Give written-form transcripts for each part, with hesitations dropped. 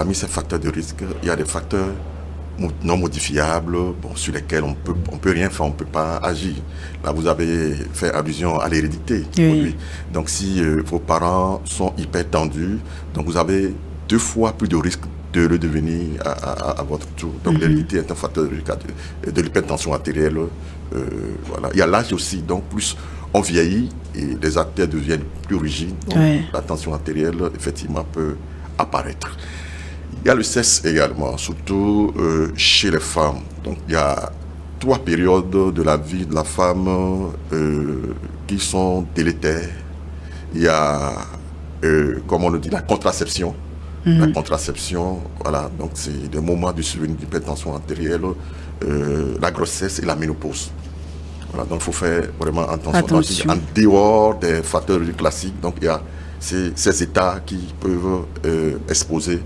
Parmi ces facteurs de risque, il y a des facteurs non modifiables, sur lesquels on peut rien faire, on ne peut pas agir. Là, vous avez fait allusion à l'hérédité. Oui. Donc, si vos parents sont hyper tendus, donc vous avez 2 fois plus de risques de le devenir à votre tour. Donc, l'hérédité est un facteur de risque de l'hypertension artérielle. Voilà. Il y a l'âge aussi, donc plus on vieillit et les artères deviennent plus rigides. Donc, la tension artérielle, effectivement, peut apparaître. Il y a le sexe également, surtout chez les femmes. Donc, il y a 3 périodes de la vie de la femme qui sont délétères. Il y a, comme on le dit, la contraception. La contraception, voilà, donc c'est des moments de survenue d'hypertension artérielle, la grossesse et la ménopause. Voilà, donc il faut faire vraiment attention. En dehors des facteurs classiques, donc il y a ces états qui peuvent exposer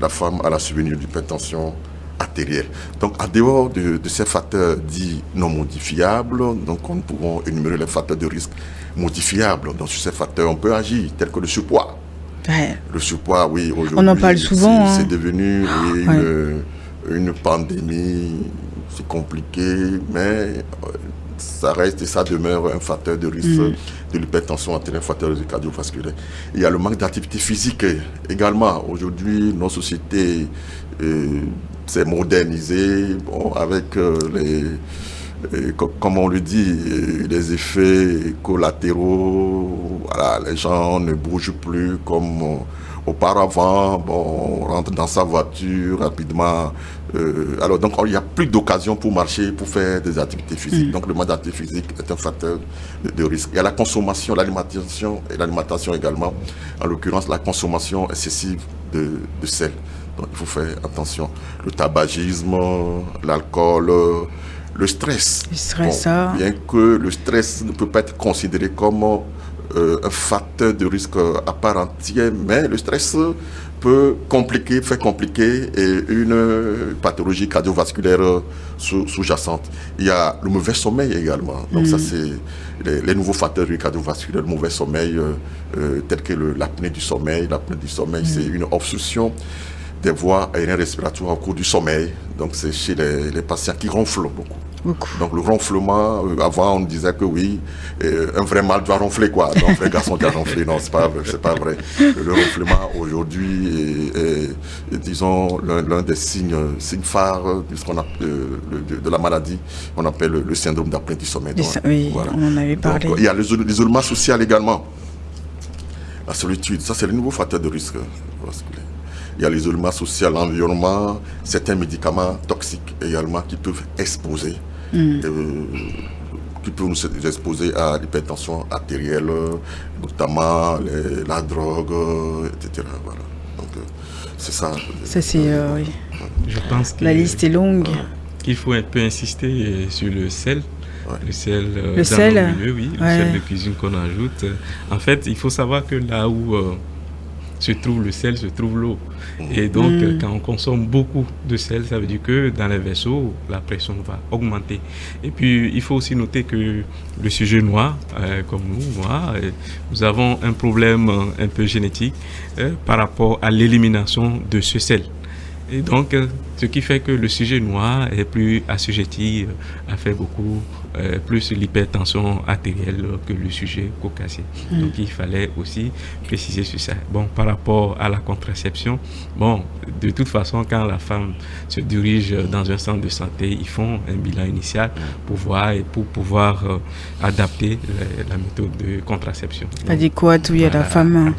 la femme à la survenue d'hypertension artérielle. Donc, en dehors de ces facteurs dits non modifiables, donc nous pouvons énumérer les facteurs de risque modifiables. Donc, sur ces facteurs, on peut agir, tels que le surpoids. Ouais. Le surpoids, oui, aujourd'hui, on en parle souvent. C'est devenu une pandémie, c'est compliqué, mais ça reste et ça demeure un facteur de risque de l'hypertension artérielle, un facteur de risque cardiovasculaire. Il y a le manque d'activité physique également. Aujourd'hui, nos sociétés s'est modernisée avec comme on le dit, les effets collatéraux. Voilà, les gens ne bougent plus comme auparavant. On rentre dans sa voiture rapidement. Alors donc il n'y a plus d'occasion pour marcher, pour faire des activités physiques. Donc le manque d'activité physique est un facteur de risque. Il y a la consommation, l'alimentation également. En l'occurrence, la consommation excessive de sel. Donc il faut faire attention. Le tabagisme, l'alcool, le stress. Bien que le stress ne peut pas être considéré comme un facteur de risque à part entière, mais le stress peut faire compliquer une pathologie cardiovasculaire sous-jacente. Il y a le mauvais sommeil également. Donc ça, c'est les nouveaux facteurs cardiovasculaires, le mauvais sommeil, tel que l'apnée du sommeil. L'apnée du sommeil, c'est une obstruction des voies aériennes respiratoires au cours du sommeil. Donc c'est chez les patients qui ronflent beaucoup. Donc le ronflement, avant on disait que oui, un vrai mâle doit ronfler quoi, donc un vrai garçon doit ronfler. Non, c'est pas vrai. Le ronflement aujourd'hui est disons l'un des signes phares de la maladie, on appelle le syndrome d'apnée du sommeil. Oui, voilà. On en avait parlé. Donc, il y a l'isolement social également, la solitude, ça c'est le nouveau facteur de risque. Il y a l'isolement social, l'environnement, certains médicaments toxiques également qui peuvent exposer, qui peuvent nous exposer à l'hypertension artérielle, notamment la drogue, etc. Voilà. Donc c'est ça. Ça c'est oui. Je pense que la liste est longue. Qu'il faut un peu insister sur le sel. Le sel, le sel, oui, le sel de cuisine qu'on ajoute. En fait, il faut savoir que là où se trouve le sel, se trouve l'eau. Et donc, quand on consomme beaucoup de sel, ça veut dire que dans les vaisseaux, la pression va augmenter. Et puis, il faut aussi noter que le sujet noir, comme nous avons un problème un peu génétique par rapport à l'élimination de ce sel. Et donc, ce qui fait que le sujet noir est plus assujetti à faire beaucoup plus l'hypertension artérielle que le sujet caucasien. Donc, il fallait aussi préciser sur ça. Bon, par rapport à la contraception, de toute façon, quand la femme se dirige dans un centre de santé, ils font un bilan initial pour voir et pour pouvoir adapter la méthode de contraception. Adéquate, oui, à la femme.